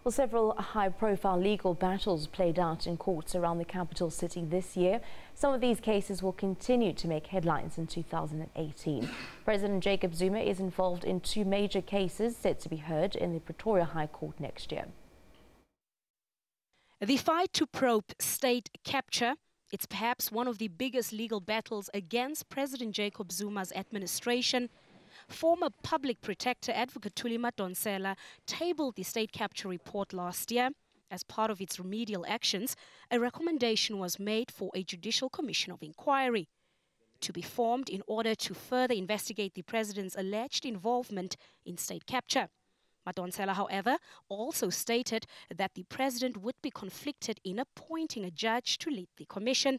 Well, several high-profile legal battles played out in courts around the capital city this year. Some of these cases will continue to make headlines in 2018. President Jacob Zuma is involved in two major cases set to be heard in the Pretoria High Court next year. The fight to probe state capture, it's perhaps one of the biggest legal battles against President Jacob Zuma's administration. Former public protector advocate Thuli Madonsela tabled the state capture report last year. As part of its remedial actions, a recommendation was made for a judicial commission of inquiry to be formed in order to further investigate the president's alleged involvement in state capture. Madonsela, however, also stated that the president would be conflicted in appointing a judge to lead the commission,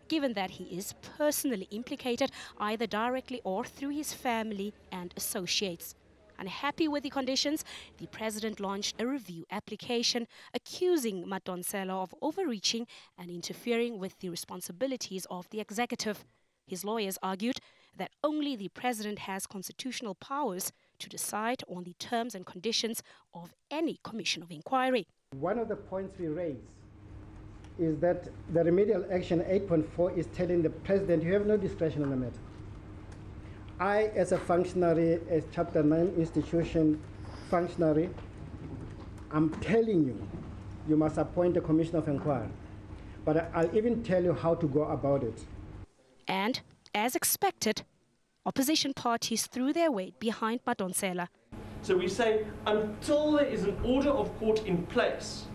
given that he is personally implicated either directly or through his family and associates. Unhappy with the conditions, the president launched a review application accusing Madonsela of overreaching and interfering with the responsibilities of the executive. His lawyers argued that only the president has constitutional powers to decide on the terms and conditions of any commission of inquiry. One of the points we raise is that the remedial action 8.4 is telling the president you have no discretion on the matter. I, as a functionary, as Chapter 9 institution functionary, I'm telling you, you must appoint a commission of inquiry. But I'll even tell you how to go about it. And, as expected, opposition parties threw their weight behind Madonsela. So we say, until there is an order of court in place,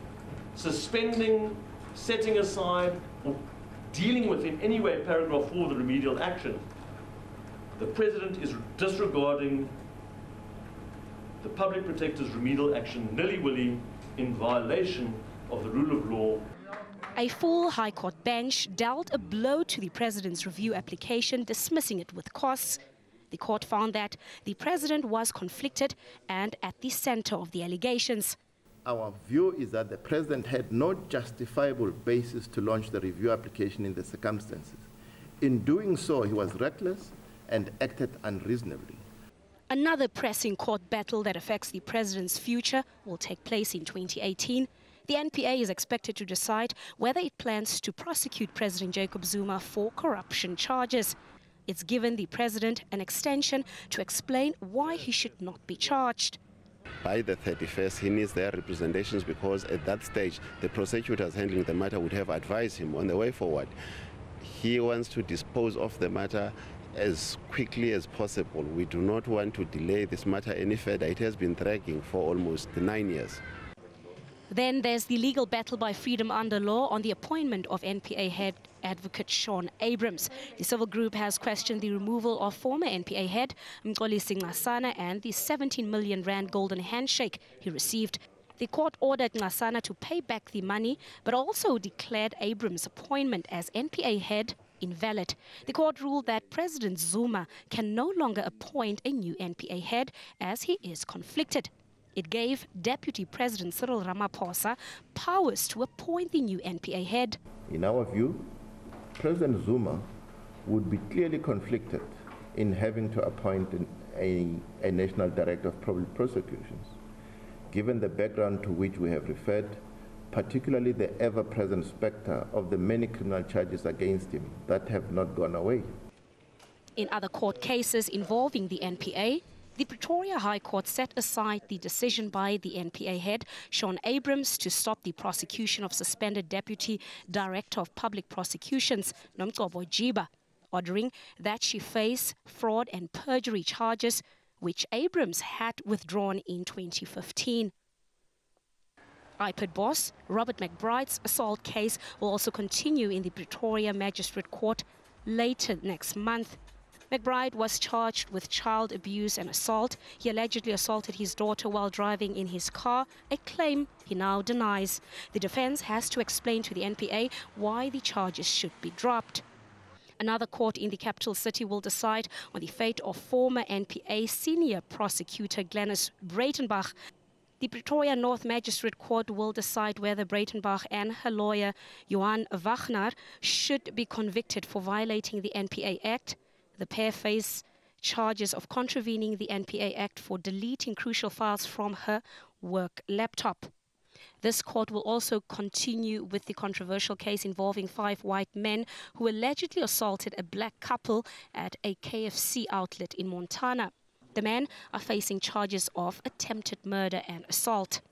suspending, setting aside, or dealing with in any way paragraph 4 of the remedial action, the president is disregarding the public protector's remedial action nilly-willy in violation of the rule of law. A full High Court bench dealt a blow to the president's review application, dismissing it with costs. The court found that the president was conflicted and at the center of the allegations. Our view is that the president had no justifiable basis to launch the review application in the circumstances. In doing so, he was reckless and acted unreasonably. Another pressing court battle that affects the president's future will take place in 2018. The NPA is expected to decide whether it plans to prosecute President Jacob Zuma for corruption charges. It's given the president an extension to explain why he should not be charged. By the 31st, he needs their representations because at that stage, the prosecutors handling the matter would have advised him on the way forward. He wants to dispose of the matter as quickly as possible. We do not want to delay this matter any further. It has been dragging for almost 9 years. Then there's the legal battle by Freedom Under Law on the appointment of NPA head advocate Shaun Abrams. The civil group has questioned the removal of former NPA head Mxolisi Nxasana and the 17 million rand golden handshake he received. The court ordered Nxasana to pay back the money, but also declared Abrams' appointment as NPA head invalid. The court ruled that President Zuma can no longer appoint a new NPA head as he is conflicted. It gave Deputy President Cyril Ramaphosa powers to appoint the new NPA head. In our view, President Zuma would be clearly conflicted in having to appoint a national director of public prosecutions, given the background to which we have referred, particularly the ever-present specter of the many criminal charges against him that have not gone away. In other court cases involving the NPA, the Pretoria High Court set aside the decision by the NPA head, Shaun Abrams, to stop the prosecution of suspended Deputy Director of Public Prosecutions, Nomgcobo Jiba, ordering that she face fraud and perjury charges, which Abrams had withdrawn in 2015. IPID boss Robert McBride's assault case will also continue in the Pretoria Magistrate Court later next month. McBride was charged with child abuse and assault. He allegedly assaulted his daughter while driving in his car, a claim he now denies. The defense has to explain to the NPA why the charges should be dropped. Another court in the capital city will decide on the fate of former NPA senior prosecutor Glenys Breitenbach. The Pretoria North Magistrate Court will decide whether Breitenbach and her lawyer Johan Wagner should be convicted for violating the NPA Act. The pair face charges of contravening the NPA Act for deleting crucial files from her work laptop. This court will also continue with the controversial case involving 5 white men who allegedly assaulted a black couple at a KFC outlet in Montana. The men are facing charges of attempted murder and assault.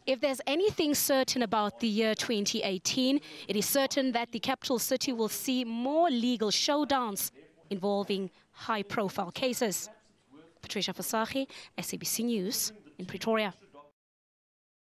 If there's anything certain about the year 2018, it is certain that the capital city will see more legal showdowns involving high-profile cases. Patricia Fasagi, SABC News in Pretoria.